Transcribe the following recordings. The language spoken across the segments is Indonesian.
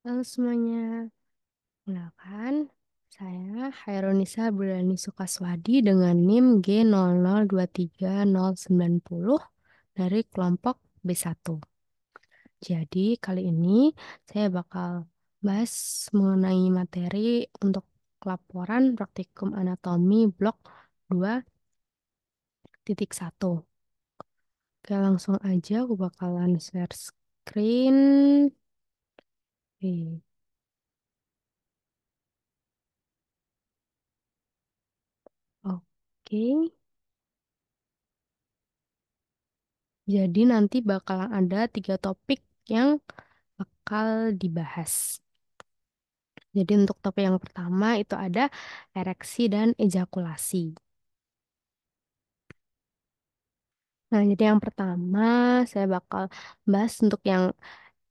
Halo semuanya, kenalkan saya Hairunisa Burani Sukaswadi dengan NIM G002390 dari kelompok B1. Jadi kali ini saya bakal bahas mengenai materi untuk laporan praktikum anatomi blok 2.1. Oke, langsung aja aku bakalan share screen. Oke. Oke. Jadi nanti bakalan ada 3 topik yang bakal dibahas. Jadi untuk topik yang pertama itu ada ereksi dan ejakulasi. Nah, jadi yang pertama saya bakal bahas untuk yang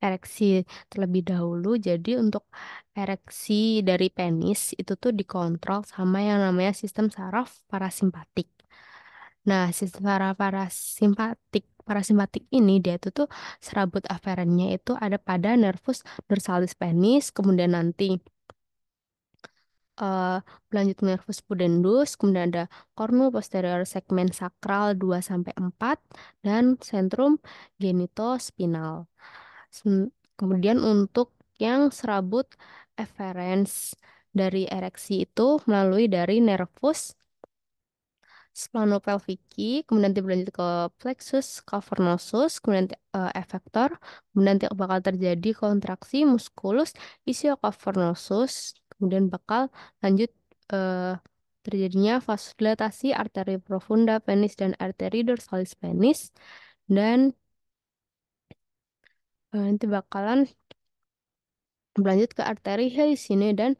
ereksi terlebih dahulu. Jadi untuk ereksi dari penis itu tuh dikontrol sama yang namanya sistem saraf parasimpatik. Nah, sistem saraf parasimpatik ini dia itu tuh serabut aferennya itu ada pada nervus dorsalis penis, kemudian nanti eh berlanjut nervus pudendus, kemudian ada cornu posterior segmen sakral 2 sampai 4 dan sentrum genitospinal. Kemudian untuk yang serabut efferents dari ereksi itu melalui dari nervus Splanopelvici, kemudian nanti berlanjut ke plexus cavernosus, kemudian nanti, efektor, kemudian nanti bakal terjadi kontraksi musculus ischiocavernosus, kemudian bakal lanjut eh, terjadinya vasodilatasi arteri profunda penis dan arteri dorsalis penis, dan nanti bakalan berlanjut ke arteri helicinae dan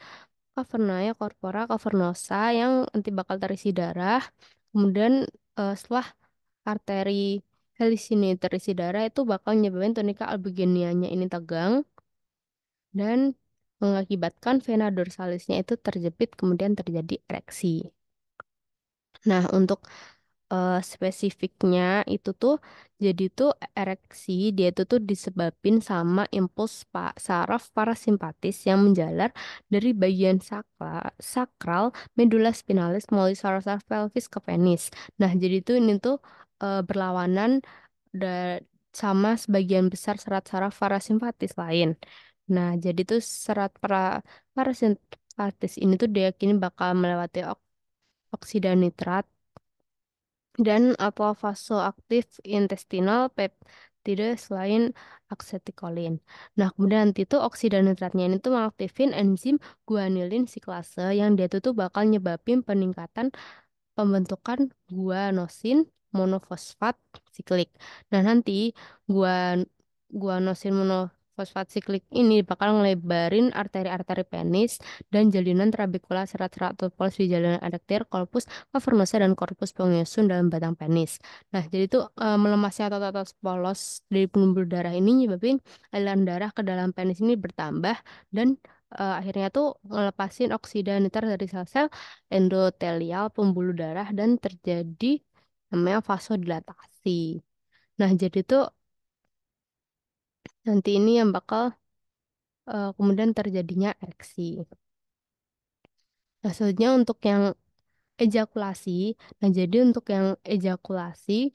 cavernae corpora cavernosa yang nanti bakal terisi darah. Kemudian setelah arteri helicini terisi darah itu bakal nyebabin tunika albigenianya ini tegang dan mengakibatkan vena dorsalisnya itu terjepit kemudian terjadi ereksi. Nah, untuk spesifiknya itu tuh jadi tuh ereksi dia itu tuh disebabin sama impuls saraf parasimpatis yang menjalar dari bagian sakral medula spinalis melalui saraf pelvis ke penis. Nah, jadi tuh ini tuh berlawanan sama sebagian besar serat saraf parasimpatis lain. Nah, jadi tuh parasimpatis ini tuh diyakini bakal melewati oksida nitrat dan atau vasoaktif intestinal peptida selain acetylcholine. Nah, kemudian nanti tuh oksida nitratnya ini tuh mengaktifin enzim guanilin siklase yang dia tuh bakal nyebabin peningkatan pembentukan guanosin monofosfat siklik. Nah, nanti guan guanosin monofosfat siklik ini bakal ngelebarin arteri-arteri penis dan jalinan trabekula serat-serat atau polos di jalinan adaktir, corpus cavernosa dan corpus spongiosum dalam batang penis. Nah, jadi itu melemasnya otot-otot polos dari pembuluh darah ini nyebabin aliran darah ke dalam penis ini bertambah dan akhirnya tuh ngelepasin oksida nitrat dari sel-sel endotelial pembuluh darah dan terjadi namanya vasodilatasi. Nah, jadi tuh nanti ini yang bakal kemudian terjadinya ereksi. Nah, selanjutnya untuk yang ejakulasi. Nah, jadi untuk yang ejakulasi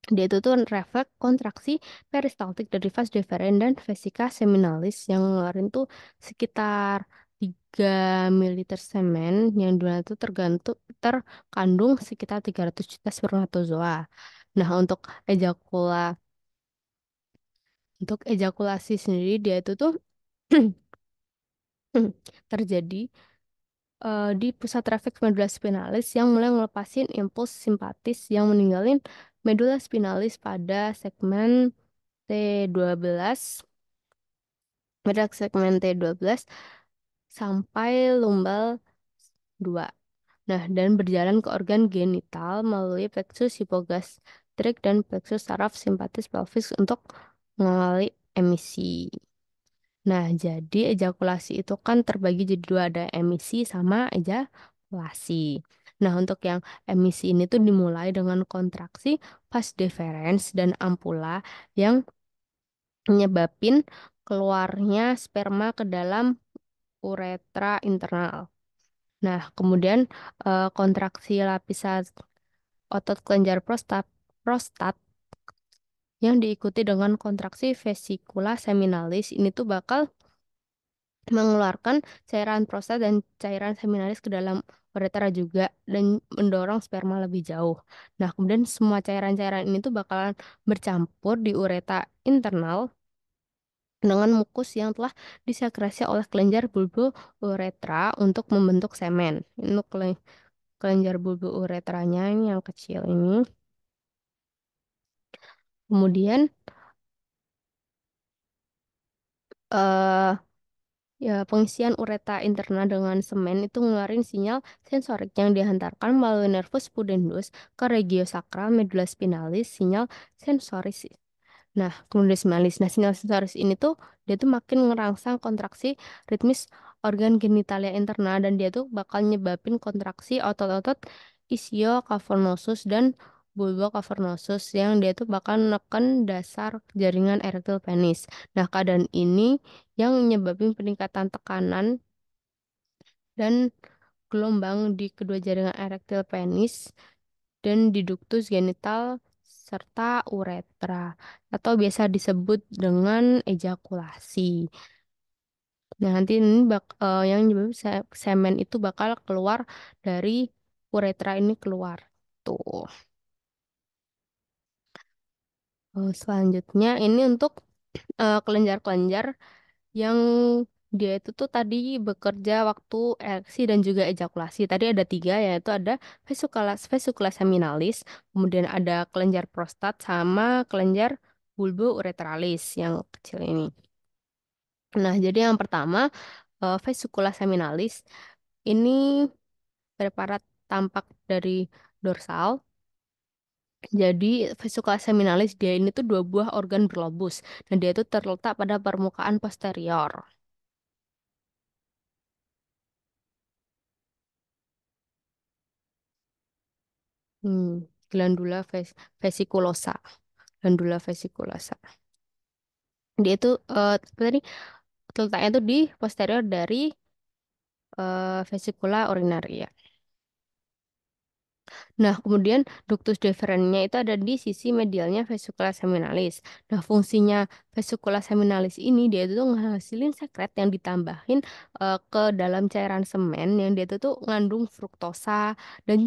dia itu tuh refleks kontraksi peristaltik dari vas deferens dan vesica seminalis yang ngeluarin tuh sekitar 3 mililiter semen yang di mana tuh terkandung sekitar 300 juta spermatozoa. Nah, untuk ejakulasi sendiri dia itu tuh terjadi di pusat refleks medula spinalis yang mulai ngelepasin impuls simpatis yang meninggalin medula spinalis pada segmen T12 pada segmen T12 sampai lumbal 2. Nah, dan berjalan ke organ genital melalui plexus hipogastrik dan plexus saraf simpatis pelvis untuk mengalami emisi. Nah, jadi ejakulasi itu kan terbagi jadi dua, ada emisi sama ejakulasi. Nah, untuk yang emisi ini tuh dimulai dengan kontraksi vas deferens dan ampula yang menyebabin keluarnya sperma ke dalam uretra internal. Nah, kemudian kontraksi lapisan otot kelenjar prostat yang diikuti dengan kontraksi vesikula seminalis ini tuh bakal mengeluarkan cairan prostat dan cairan seminalis ke dalam uretra juga dan mendorong sperma lebih jauh. Nah, kemudian semua cairan-cairan ini tuh bakalan bercampur di uretra internal dengan mukus yang telah disekresi oleh kelenjar bulbo uretra untuk membentuk semen. Ini untuk kelenjar bulbo uretranya ini yang kecil ini. Kemudian eh ya, pengisian uretra interna dengan semen itu ngeluarin sinyal sensorik yang dihantarkan melalui nervus pudendus ke regio sakral medula spinalis, sinyal sensoris. Nah, kemudian spinalis. Nah, sinyal sensoris ini tuh dia tuh makin ngerangsang kontraksi ritmis organ genitalia interna dan dia tuh bakal nyebabin kontraksi otot-otot ischiocavernosus dan bulbocavernosus yang dia tuh bakal neken dasar jaringan erektil penis. Nah, keadaan ini yang menyebabkan peningkatan tekanan dan gelombang di kedua jaringan erektil penis dan di duktus genital serta uretra atau biasa disebut dengan ejakulasi. Nah, nanti ini yang menyebabkan semen itu bakal keluar dari uretra ini keluar. Tuh. Selanjutnya ini untuk kelenjar-kelenjar yang dia itu tuh tadi bekerja waktu ereksi dan juga ejakulasi. Tadi ada tiga, yaitu ada vesicula seminalis, kemudian ada kelenjar prostat sama kelenjar bulbo-uretralis yang kecil ini. Nah, jadi yang pertama vesicula seminalis ini preparat tampak dari dorsal. Jadi vesicula seminalis dia ini tuh dua buah organ berlobus dan dia itu terletak pada permukaan posterior. Glandula vesiculosa. Glandula vesiculosa. Dia itu apa tadi letaknya tuh di posterior dari vesicula urinaria. Nah, kemudian ductus deferensnya itu ada di sisi medialnya vesicula seminalis. Nah, fungsinya vesicula seminalis ini dia itu tuh ngehasilin sekret yang ditambahin ke dalam cairan semen yang dia itu tuh ngandung fruktosa dan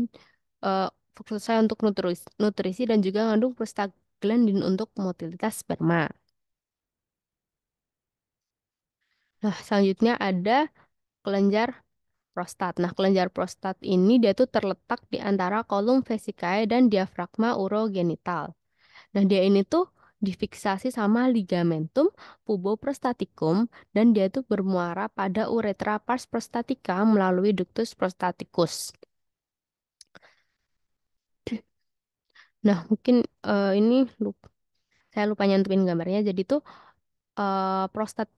eh, fruktosa untuk nutrisi dan juga ngandung prostaglandin untuk motilitas sperma. Nah, selanjutnya ada kelenjar prostat. Nah, kelenjar prostat ini dia tuh terletak di antara kolum vesicae dan diafragma urogenital. Nah, dia ini tuh difiksasi sama ligamentum puboprostaticum dan dia tuh bermuara pada uretra pars prostatica melalui ductus prostaticus. Nah, mungkin ini saya lupa nyantumin gambarnya. Jadi tuh prostat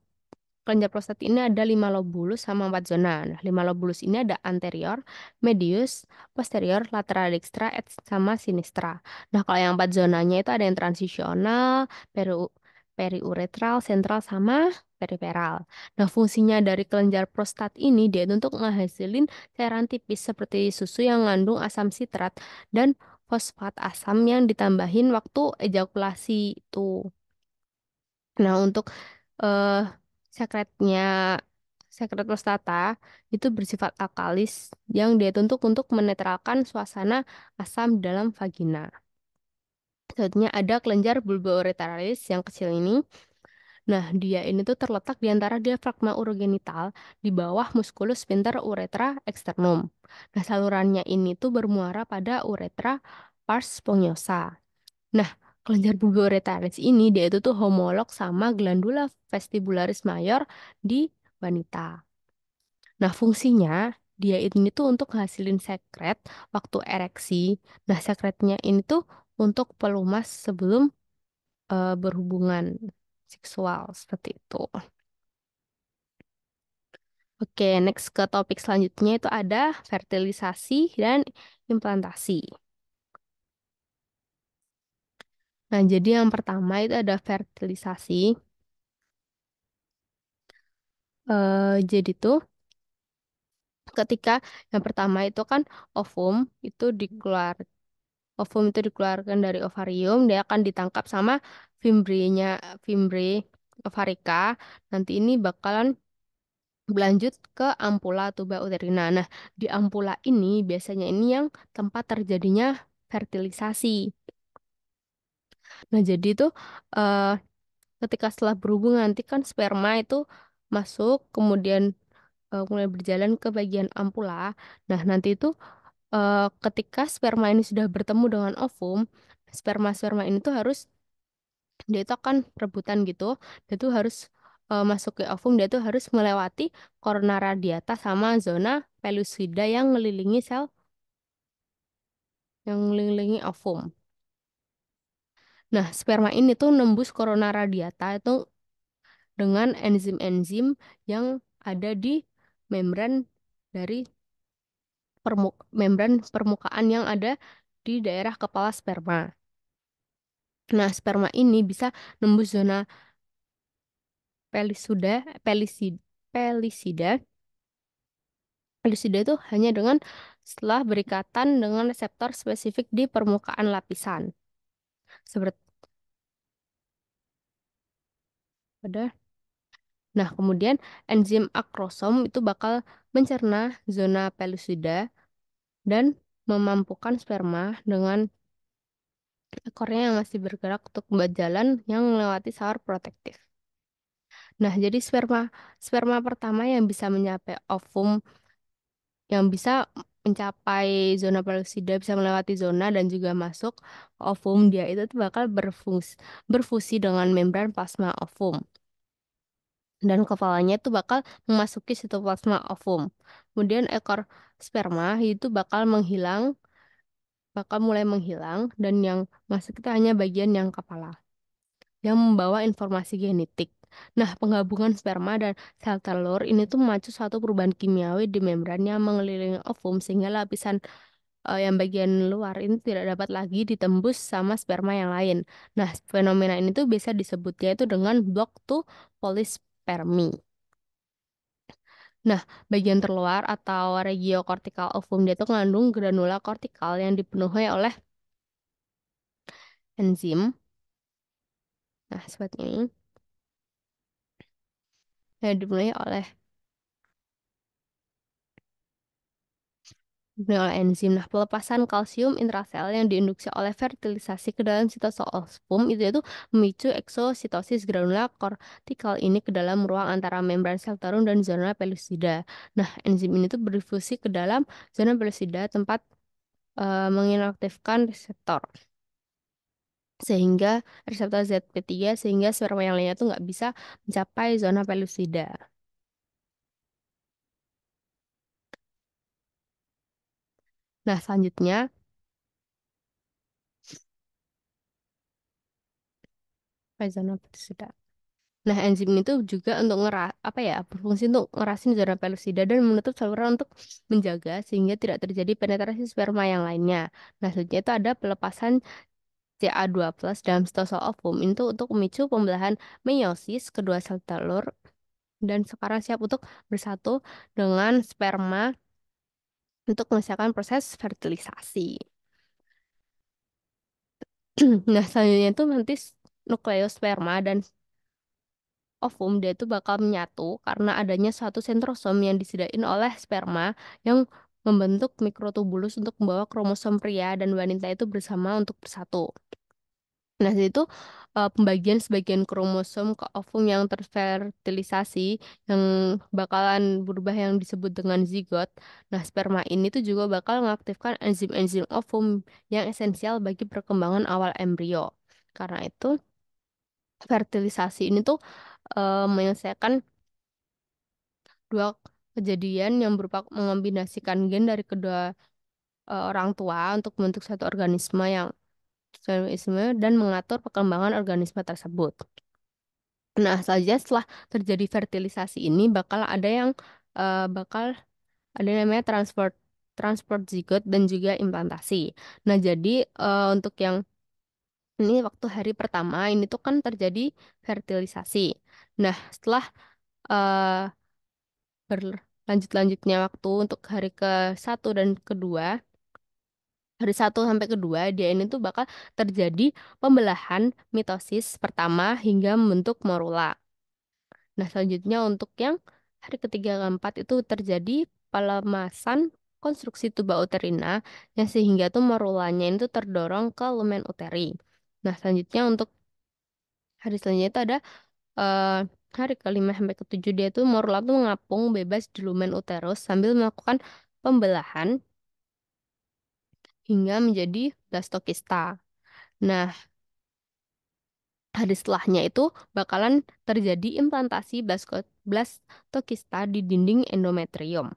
kelenjar prostat ini ada 5 lobulus sama 4 zona. Nah, 5 lobulus ini ada anterior, medius, posterior, lateral dextra, sama sinistra. Nah, kalau yang 4 zonanya itu ada yang transisional, periuretral, sentral, sama periferal. Nah, fungsinya dari kelenjar prostat ini dia itu untuk menghasilin cairan tipis seperti susu yang mengandung asam sitrat dan fosfat asam yang ditambahin waktu ejakulasi itu. Nah, untuk eh sekretnya sekret prostata itu bersifat alkalis yang dia tuntut untuk menetralkan suasana asam dalam vagina. Selanjutnya ada kelenjar bulbourethralis yang kecil ini. Nah, dia ini tuh terletak di antara diafragma urogenital di bawah musculus sphincter urethra externum. Nah, salurannya ini tuh bermuara pada uretra pars spongosa. Nah, kelenjar bulbourethralis ini dia itu tuh homolog sama glandula vestibularis mayor di wanita. Nah, fungsinya dia ini tuh untuk hasilin sekret waktu ereksi. Nah, sekretnya ini tuh untuk pelumas sebelum berhubungan seksual seperti itu. Oke, next ke topik selanjutnya itu ada fertilisasi dan implantasi. Nah, jadi yang pertama itu ada fertilisasi. Jadi tuh ketika yang pertama itu kan ovum itu dikeluar ovum itu dikeluarkan dari ovarium, dia akan ditangkap sama fimbrinya fimbre ovarika. Nanti ini bakalan berlanjut ke ampula tuba uterina. Nah, di ampula ini biasanya ini yang tempat terjadinya fertilisasi. Nah, jadi tuh eh, ketika setelah berhubung nanti kan sperma itu masuk, kemudian mulai berjalan ke bagian ampula. Nah, nanti itu ketika sperma ini sudah bertemu dengan ovum, sperma-sperma ini tuh harus dia itu akan rebutan gitu. Dia tuh harus masuk ke ovum, dia tuh harus melewati corona radiata sama zona pellucida yang mengelilingi ovum. Nah, sperma ini tuh nembus corona radiata itu dengan enzim-enzim yang ada di membran dari membran permukaan yang ada di daerah kepala sperma. Nah, sperma ini bisa nembus zona pelisuda, pelisida. Pelisida itu hanya dengan setelah berikatan dengan reseptor spesifik di permukaan lapisan. Seperti pada. Nah, kemudian enzim akrosom itu bakal mencerna zona pelusida dan memampukan sperma dengan ekornya yang masih bergerak untuk membuat jalan yang melewati sawar protektif. Nah, jadi sperma sperma pertama yang bisa mencapai ovum, yang bisa mencapai zona pelusida, bisa melewati zona dan juga masuk ke ovum, dia itu tuh bakal berfusi dengan membran plasma ovum. Dan kepalanya itu bakal memasuki sitoplasma ovum. Kemudian ekor sperma itu bakal mulai menghilang, dan yang masuk itu hanya bagian yang kepala, yang membawa informasi genetik. Nah, penggabungan sperma dan sel telur ini tuh memacu suatu perubahan kimiawi di membran yang mengelilingi ovum sehingga lapisan yang bagian luar ini tidak dapat lagi ditembus sama sperma yang lain. Nah, fenomena ini tuh bisa disebutnya itu dengan block to polispermi. Nah, bagian terluar atau regiokortikal ovum dia itu mengandung granula kortikal yang dipenuhi oleh enzim. Nah, seperti ini. Yang dipenuhi oleh enzim. Nah, pelepasan kalsium intrasel yang diinduksi oleh fertilisasi ke dalam sitosol itu memicu eksositosis granula kortikal ini ke dalam ruang antara membran sel tarum dan zona pelusida. Nah, enzim ini tuh berdifusi ke dalam zona pelusida tempat menginaktifkan reseptor sehingga reseptor ZP3 sehingga sperma yang lainnya tuh nggak bisa mencapai zona pelusida. Nah, selanjutnya sampai zona pelusida. Nah, enzim itu juga untuk apa ya, berfungsi untuk ngerasin zona pelusida dan menutup saluran untuk menjaga sehingga tidak terjadi penetrasi sperma yang lainnya. Nah, selanjutnya itu ada pelepasan Ca2+ dalam sitosol ovum itu untuk memicu pembelahan meiosis kedua sel telur dan sekarang siap untuk bersatu dengan sperma untuk menyelesaikan proses fertilisasi. Nah, selanjutnya itu nanti nukleosperma dan ovum dia itu bakal menyatu karena adanya suatu sentrosom yang disediain oleh sperma yang membentuk mikrotubulus untuk membawa kromosom pria dan wanita itu bersama untuk bersatu. Nah, itu pembagian sebagian kromosom ke ovum yang terfertilisasi yang bakalan berubah yang disebut dengan zigot. Nah, sperma ini tuh juga bakal mengaktifkan enzim-enzim ovum yang esensial bagi perkembangan awal embrio. Karena itu, fertilisasi ini tuh menyelesaikan dua kejadian yang berupa mengombinasikan gen dari kedua orang tua untuk membentuk satu organisme dan mengatur perkembangan organisme tersebut. Nah, saja setelah terjadi fertilisasi ini bakal ada yang namanya transport transport zigot dan juga implantasi. Nah, jadi untuk yang ini waktu hari pertama ini tuh kan terjadi fertilisasi. Nah, setelah berlanjut-lanjutnya waktu untuk hari ke-1 dan kedua, hari 1 sampai ke-2, dia ini tuh bakal terjadi pembelahan mitosis pertama hingga membentuk morula. Nah, selanjutnya untuk yang hari ke-3 ke-4 itu terjadi pelemasan konstruksi tuba uterina yang sehingga tuh morulanya itu terdorong ke lumen uteri. Nah, selanjutnya untuk hari selanjutnya itu ada eh, hari ke-5 sampai ke-7, dia tuh morula tuh mengapung bebas di lumen uterus sambil melakukan pembelahan hingga menjadi blastokista. Nah, hari setelahnya itu bakalan terjadi implantasi blastokista di dinding endometrium.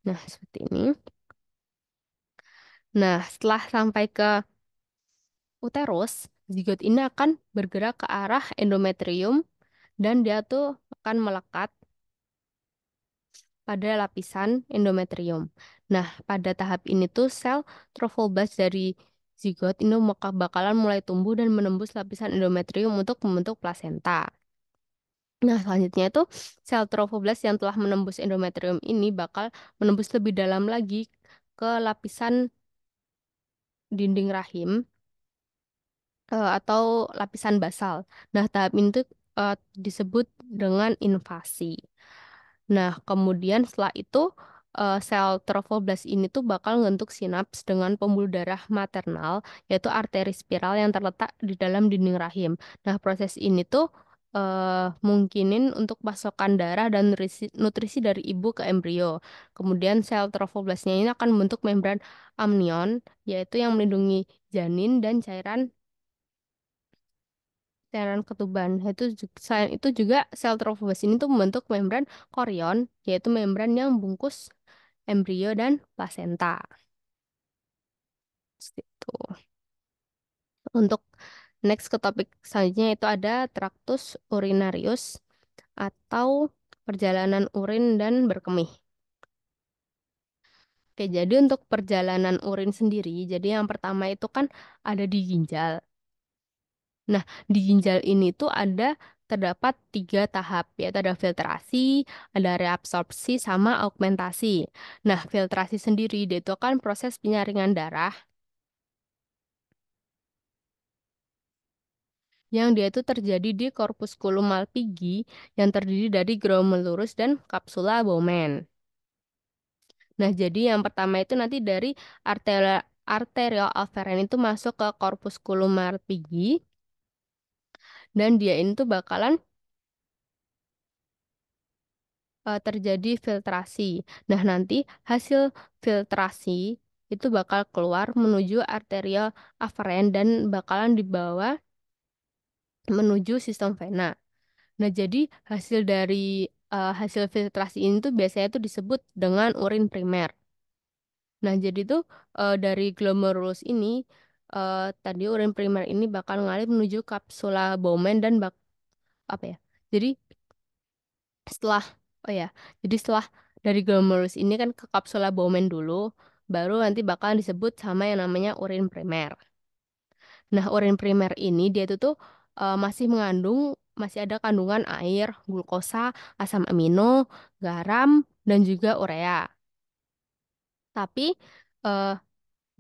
Nah, seperti ini. Nah, setelah sampai ke uterus, zigot ini akan bergerak ke arah endometrium dan dia tuh akan melekat pada lapisan endometrium. Nah, pada tahap ini tuh sel trofoblast dari zigot ini maka bakalan mulai tumbuh dan menembus lapisan endometrium untuk membentuk plasenta. Nah, selanjutnya itu sel trofoblast yang telah menembus endometrium ini bakal menembus lebih dalam lagi ke lapisan dinding rahim atau lapisan basal. Nah, tahap ini tuh disebut dengan invasi. Nah, kemudian setelah itu sel trofoblast ini tuh bakal ngebentuk sinaps dengan pembuluh darah maternal, yaitu arteri spiral yang terletak di dalam dinding rahim. Nah, proses ini tuh mungkinin untuk pasokan darah dan nutrisi dari ibu ke embrio. Kemudian sel trofoblastnya ini akan membentuk membran amnion, yaitu yang melindungi janin dan cairan ketuban. Selain itu juga sel trofoblast ini tuh membentuk membran korion, yaitu membran yang bungkus embrio dan plasenta. Seperti itu. Untuk next ke topik selanjutnya itu ada traktus urinarius atau perjalanan urin dan berkemih. Oke, jadi untuk perjalanan urin sendiri, jadi yang pertama itu kan ada di ginjal. Nah, di ginjal ini tuh terdapat 3 tahap, yaitu ada filtrasi, ada reabsorpsi, sama augmentasi. Nah, filtrasi sendiri dia itu kan proses penyaringan darah yang dia itu terjadi di corpusculum Malpighi yang terdiri dari glomerulus dan kapsula Bowman. Nah, jadi yang pertama itu nanti dari arterial afferent itu masuk ke corpusculum Malpighi dan dia ini tuh bakalan terjadi filtrasi. Nah, nanti hasil filtrasi itu bakal keluar menuju arterial afferent dan bakalan dibawa menuju sistem vena. Nah, jadi hasil dari hasil filtrasi ini tuh biasanya tuh disebut dengan urin primer. Nah, jadi tuh dari glomerulus ini tadi urin primer ini bakal ngalir menuju kapsula Bowman dan apa ya? Jadi setelah oh ya, jadi setelah dari glomerulus ini kan ke kapsula Bowman dulu, baru nanti bakal disebut sama yang namanya urin primer. Nah, urin primer ini dia itu tuh masih ada kandungan air, glukosa, asam amino, garam, dan juga urea. Tapi eh,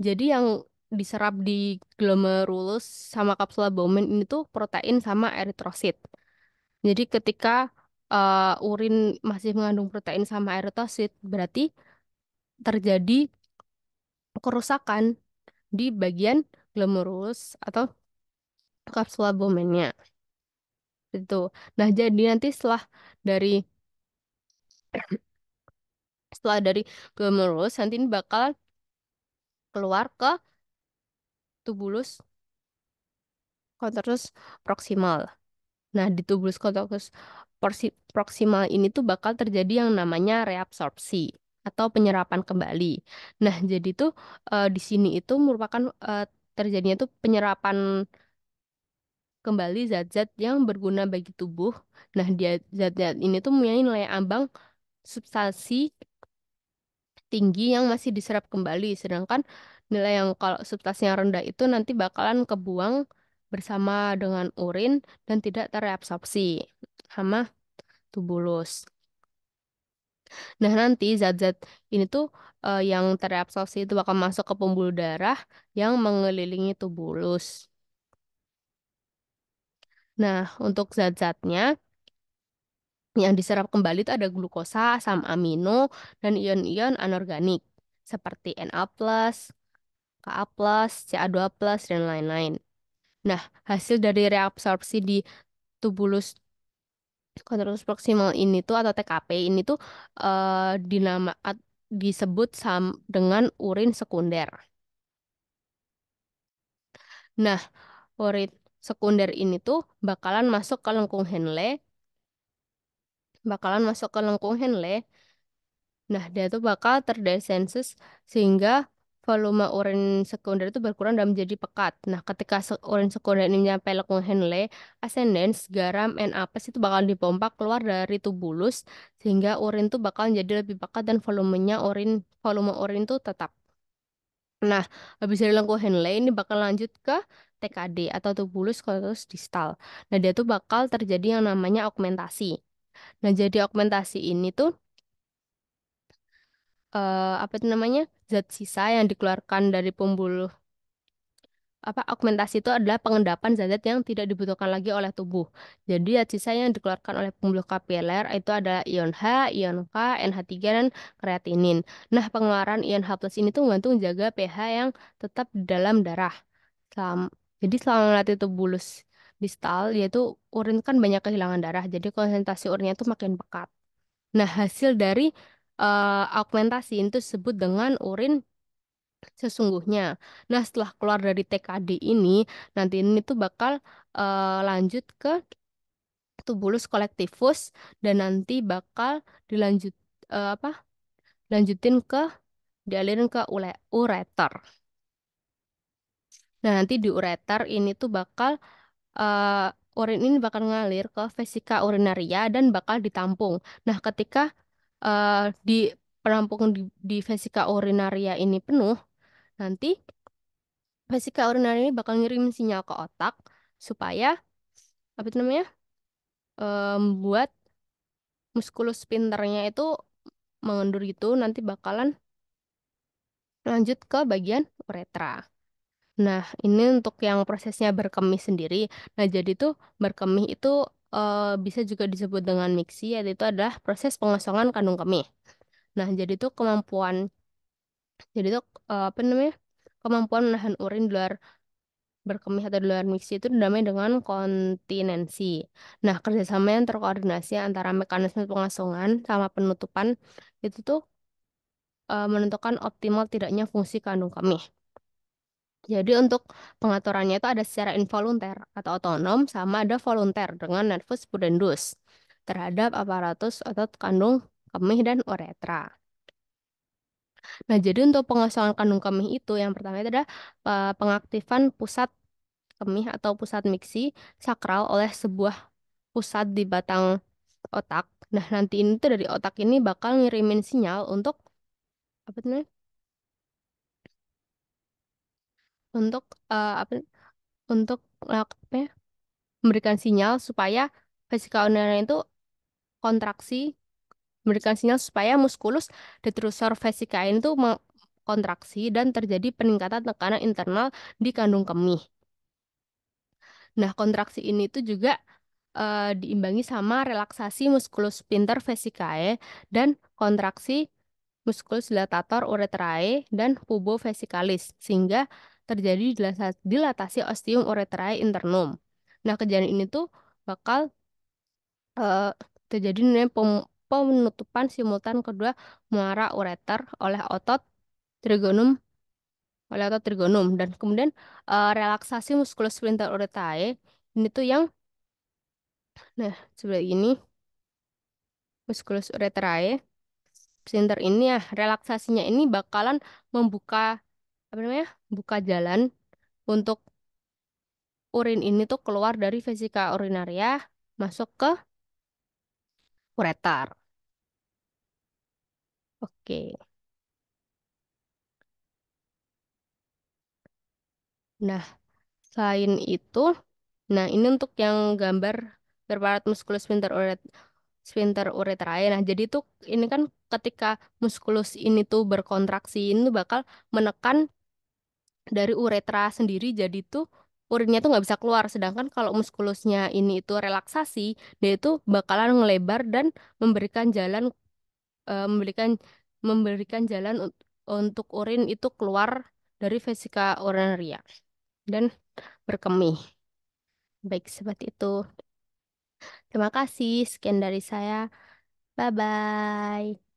jadi yang diserap di glomerulus sama kapsula Bowman ini tuh protein sama eritrosit. Jadi ketika urin masih mengandung protein sama eritrosit, berarti terjadi kerusakan di bagian glomerulus atau kapsula Bowman-nya. Itu. Nah, jadi nanti dari setelah dari glomerulus nanti ini bakal keluar ke tubulus contortus proximal. Nah, di tubulus contortus proximal ini tuh bakal terjadi yang namanya reabsorpsi atau penyerapan kembali. Nah, jadi tuh di sini itu merupakan terjadinya tuh penyerapan kembali zat-zat yang berguna bagi tubuh. Nah, zat-zat ini tuh mempunyai nilai ambang substansi tinggi yang masih diserap kembali, sedangkan nilai yang kalau substansinya rendah itu nanti bakalan kebuang bersama dengan urin dan tidak terreabsorpsi sama tubulus. Nah, nanti zat-zat ini tuh yang terabsorpsi itu bakal masuk ke pembuluh darah yang mengelilingi tubulus. Nah, untuk zat-zatnya yang diserap kembali itu ada glukosa, asam amino, dan ion-ion anorganik seperti Na+, Ka+, Ca2+, dan lain-lain. Nah, hasil dari reabsorpsi di tubulus kontrol proksimal ini tuh atau TKP ini tuh dinama disebut dengan urin sekunder. Nah, urin sekunder ini tuh bakalan masuk ke lengkung Henle. Nah, dia tuh bakal terdesensus sehingga volume urin sekunder itu berkurang dan menjadi pekat. Nah, ketika urin sekunder ini nyampe lengkung Henle, ascendens, garam, NAPS itu bakal dipompa keluar dari tubulus sehingga urin tuh bakal jadi lebih pekat dan volume urin tuh tetap. Nah, habis dari lengkung Henle ini bakal lanjut ke TKD atau tubulus corpus distal. Nah, dia tuh bakal terjadi yang namanya augmentasi. Nah, jadi augmentasi ini tuh apa itu namanya zat sisa yang dikeluarkan dari pembuluh apa augmentasi itu adalah pengendapan zat-zat yang tidak dibutuhkan lagi oleh tubuh. Jadi zat sisa yang dikeluarkan oleh pembuluh kapiler itu adalah ion H, ion K, NH3 dan kreatinin. Nah, pengeluaran ion H+ plus ini tuh gantung jaga pH yang tetap di dalam darah. Selam- jadi selama melatih tubulus distal, yaitu urin kan banyak kehilangan darah, jadi konsentrasi urinnya tuh makin pekat. Nah, hasil dari augmentasi itu disebut dengan urin sesungguhnya. Nah, setelah keluar dari TKD ini, nanti ini tuh bakal lanjut ke tubulus kolektivus dan nanti bakal dilanjut apa? Lanjutin ke dialirin ke ureter. Nah, nanti di ureter ini tuh bakal urin ini bakal ngalir ke vesika urinaria dan bakal ditampung. Nah, ketika di penampung di vesika urinaria ini penuh, nanti vesika urinaria ini bakal ngirim sinyal ke otak supaya apa itu namanya buat muskulus sphincternya itu mengendur gitu nanti bakalan lanjut ke bagian uretra. Nah, ini untuk yang prosesnya berkemih sendiri. Nah, jadi tuh berkemih itu bisa juga disebut dengan miksi, yaitu itu adalah proses pengosongan kandung kemih. Nah, jadi tuh apa namanya? Kemampuan menahan urin di luar berkemih atau di luar miksi itu dinamai dengan kontinensi. Nah, kerjasama yang terkoordinasi antara mekanisme pengosongan sama penutupan itu tuh menentukan optimal tidaknya fungsi kandung kemih. Jadi untuk pengaturannya itu ada secara involunter atau otonom sama ada volunter dengan nervus pudendus terhadap aparatus otot kandung kemih dan uretra. Nah, jadi untuk pengosongan kandung kemih itu yang pertama itu adalah pengaktifan pusat kemih atau pusat miksi sakral oleh sebuah pusat di batang otak. Nah, nanti ini tuh dari otak ini bakal ngirimin sinyal untuk apa tuh namanya? Untuk apa untuk apa ya? Memberikan sinyal supaya vesika urinary itu kontraksi, memberikan sinyal supaya muskulus detrusor vesikae itu kontraksi dan terjadi peningkatan tekanan internal di kandung kemih. Nah, kontraksi ini tuh juga diimbangi sama relaksasi muskulus sphincter vesicae dan kontraksi musculus dilatator urethrae dan pubo vesicalis sehingga terjadi dilatasi ostium urethrae internum. Nah, kejadian ini tuh bakal eh, terjadi namanya penutupan simultan kedua muara ureter trigonum oleh otot trigonum dan kemudian relaksasi musculus sphincter urethrae ini tuh yang nah sebelah ini musculus urethrae sphincter ini ya relaksasinya ini bakalan membuka apa namanya buka jalan untuk urin ini tuh keluar dari vesika urinaria masuk ke ureter. Oke. Nah, selain itu, nah ini untuk yang gambar berparat musculus sphincter uretrae. Nah, jadi tuh ini kan ketika muskulus ini tuh berkontraksi ini tuh bakal menekan dari uretra sendiri jadi tuh urinnya tuh nggak bisa keluar. Sedangkan kalau muskulusnya ini itu relaksasi, dia itu bakalan ngelebar dan memberikan jalan eh, memberikan memberikan jalan untuk urin itu keluar dari vesika urinaria dan berkemih. Baik, seperti itu. Terima kasih. Sekian dari saya. Bye bye.